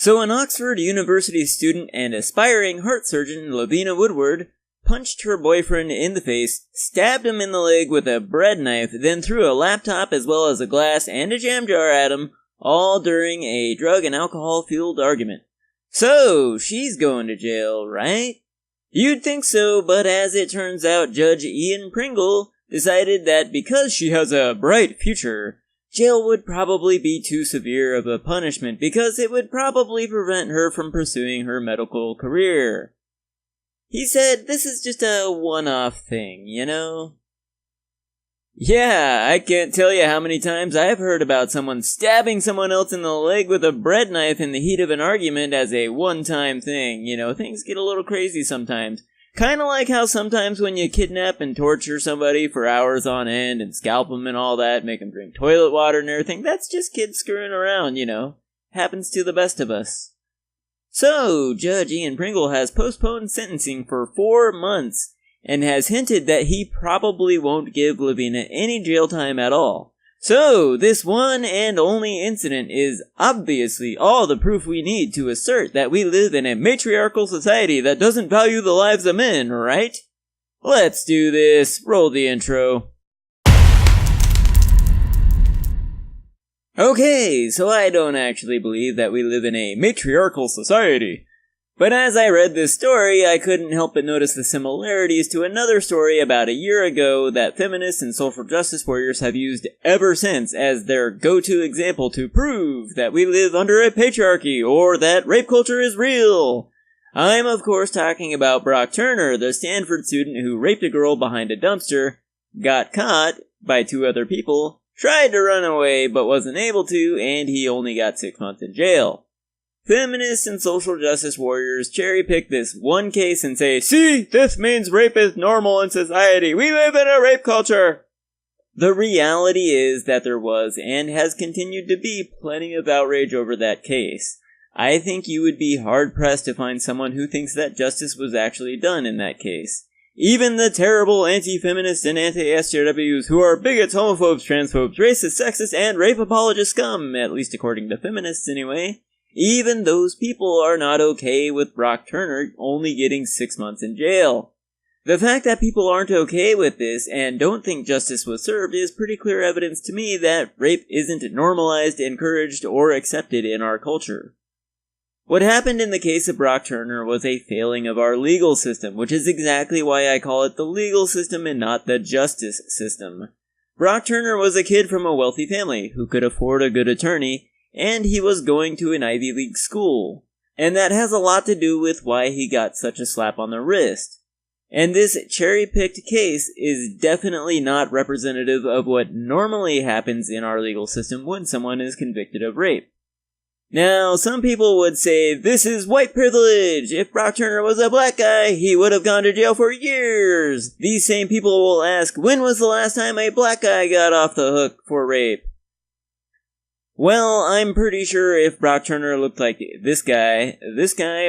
So an Oxford University student and aspiring heart surgeon, Lavinia Woodward, punched her boyfriend in the face, stabbed him in the leg with a bread knife, then threw a laptop as well as a glass and a jam jar at him, all during a drug and alcohol-fueled argument. So, she's going to jail, right? You'd think so, but as it turns out, Judge Ian Pringle decided that because she has a bright future, jail would probably be too severe of a punishment because it would probably prevent her from pursuing her medical career. He said this is just a one-off thing, you know? Yeah, I can't tell you how many times I've heard about someone stabbing someone else in the leg with a bread knife in the heat of an argument as a one-time thing. You know, things get a little crazy sometimes. Kinda like how sometimes when you kidnap and torture somebody for hours on end and scalp them and all that, make them drink toilet water and everything, that's just kids screwing around, you know. Happens to the best of us. So, Judge Ian Pringle has postponed sentencing for 4 months and has hinted that he probably won't give Lavinia any jail time at all. So, this one and only incident is obviously all the proof we need to assert that we live in a matriarchal society that doesn't value the lives of men, right? Let's do this. Roll the intro. Okay, so I don't actually believe that we live in a matriarchal society. But as I read this story, I couldn't help but notice the similarities to another story about a year ago that feminists and social justice warriors have used ever since as their go-to example to prove that we live under a patriarchy or that rape culture is real. I'm of course talking about Brock Turner, the Stanford student who raped a girl behind a dumpster, got caught by 2 other people, tried to run away but wasn't able to, and he only got 6 months in jail. Feminists and social justice warriors cherry-pick this one case and say, "See, this means rape is normal in society. We live in a rape culture." The reality is that there was, and has continued to be, plenty of outrage over that case. I think you would be hard-pressed to find someone who thinks that justice was actually done in that case. Even the terrible anti-feminists and anti-SJWs who are bigots, homophobes, transphobes, racists, sexist, and rape apologist scum, at least according to feminists anyway. Even those people are not okay with Brock Turner only getting 6 months in jail. The fact that people aren't okay with this and don't think justice was served is pretty clear evidence to me that rape isn't normalized, encouraged, or accepted in our culture. What happened in the case of Brock Turner was a failing of our legal system, which is exactly why I call it the legal system and not the justice system. Brock Turner was a kid from a wealthy family who could afford a good attorney, and he was going to an Ivy League school. And that has a lot to do with why he got such a slap on the wrist. And this cherry-picked case is definitely not representative of what normally happens in our legal system when someone is convicted of rape. Now, some people would say, this is white privilege. If Brock Turner was a black guy, he would have gone to jail for years. These same people will ask, when was the last time a black guy got off the hook for rape? Well, I'm pretty sure if Brock Turner looked like this guy,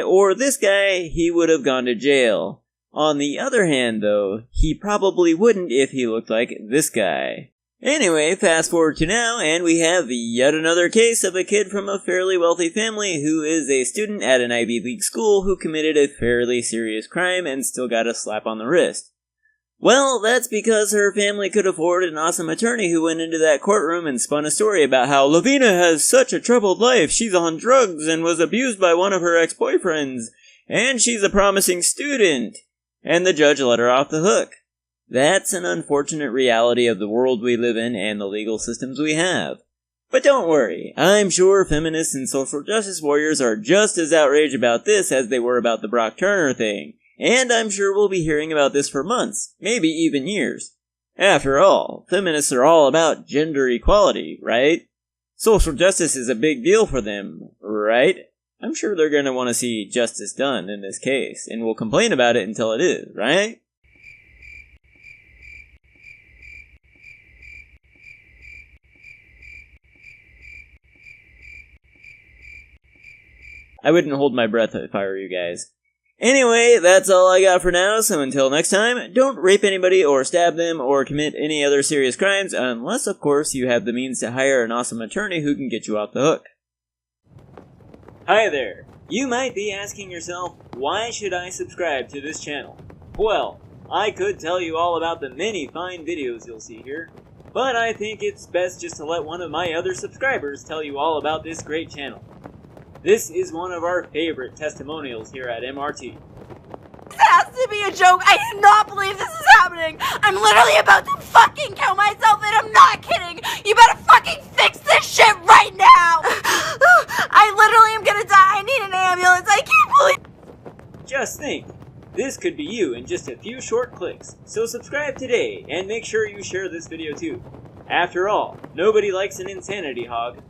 or this guy, he would have gone to jail. On the other hand, though, he probably wouldn't if he looked like this guy. Anyway, fast forward to now, and we have yet another case of a kid from a fairly wealthy family who is a student at an Ivy League school who committed a fairly serious crime and still got a slap on the wrist. Well, that's because her family could afford an awesome attorney who went into that courtroom and spun a story about how Lavinia has such a troubled life, she's on drugs and was abused by one of her ex-boyfriends, and she's a promising student, and the judge let her off the hook. That's an unfortunate reality of the world we live in and the legal systems we have. But don't worry, I'm sure feminists and social justice warriors are just as outraged about this as they were about the Brock Turner thing. And I'm sure we'll be hearing about this for months, maybe even years. After all, feminists are all about gender equality, right? Social justice is a big deal for them, right? I'm sure they're going to want to see justice done in this case, and will complain about it until it is, right? I wouldn't hold my breath if I were you guys. Anyway, that's all I got for now, so until next time, don't rape anybody or stab them or commit any other serious crimes, unless, of course, you have the means to hire an awesome attorney who can get you off the hook. Hi there! You might be asking yourself, why should I subscribe to this channel? Well, I could tell you all about the many fine videos you'll see here, but I think it's best just to let one of my other subscribers tell you all about this great channel. This is one of our favorite testimonials here at MRT. This has to be a joke. I cannot believe this is happening. I'm literally about to fucking kill myself, and I'm not kidding. You better fucking fix this shit right now. I literally am gonna die. I need an ambulance. I can't believe. Just think, this could be you in just a few short clicks. So subscribe today, and make sure you share this video too. After all, nobody likes an insanity hog.